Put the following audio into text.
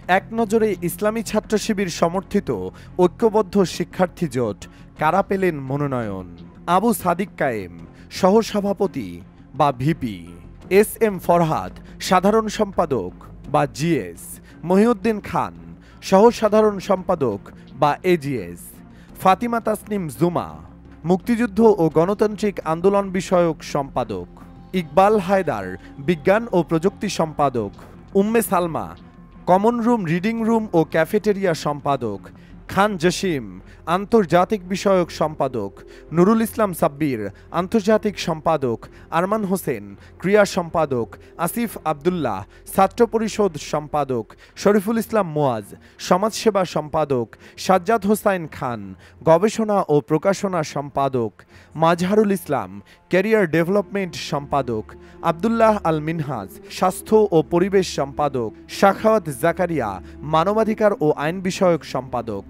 এক নজরে ইসলামী ছাত্র শিবির সমর্থিত ঐক্যবদ্ধ শিক্ষার্থী জোট কারা পেলেন মনোনয়ন? আবু সাদিক কায়েম সহসভাপতি বা ভিপি, এস এম ফরহাদ সাধারণ সম্পাদক বা জিএস, মহিউদ্দিন খান সহসাধারণ সম্পাদক বা এজিএস, ফাতিমা তাসনিম জুমা মুক্তিযুদ্ধ ও গণতান্ত্রিক আন্দোলন বিষয়ক সম্পাদক, ইকবাল হায়দার বিজ্ঞান ও প্রযুক্তি সম্পাদক, Umme Salma common room, reading room ও ক্যাফেটেরিয়া সম্পাদক, খান জসিম আন্তর্জাতিক বিষয়ক সম্পাদক, নুরুল ইসলাম সাব্বির আন্তর্জাতিক সম্পাদক, আরমান হোসেন ক্রীড়া সম্পাদক, আসিফ আবদুল্লাহ ছাত্র পরিষদ সম্পাদক, শরীফুল ইসলাম মোয়াজ সমাজসেবা সম্পাদক, সাজ্জাদ হোসাইন খান গবেষণা ও প্রকাশনা সম্পাদক, মাজহারুল ইসলাম ক্যারিয়ার ডেভেলপমেন্ট সম্পাদক, আবদুল্লাহ আল মিনহাজ স্বাস্থ্য ও পরিবেশ সম্পাদক, শাখাওয়াত জাকারিয়া মানবাধিকার ও আইন বিষয়ক সম্পাদক।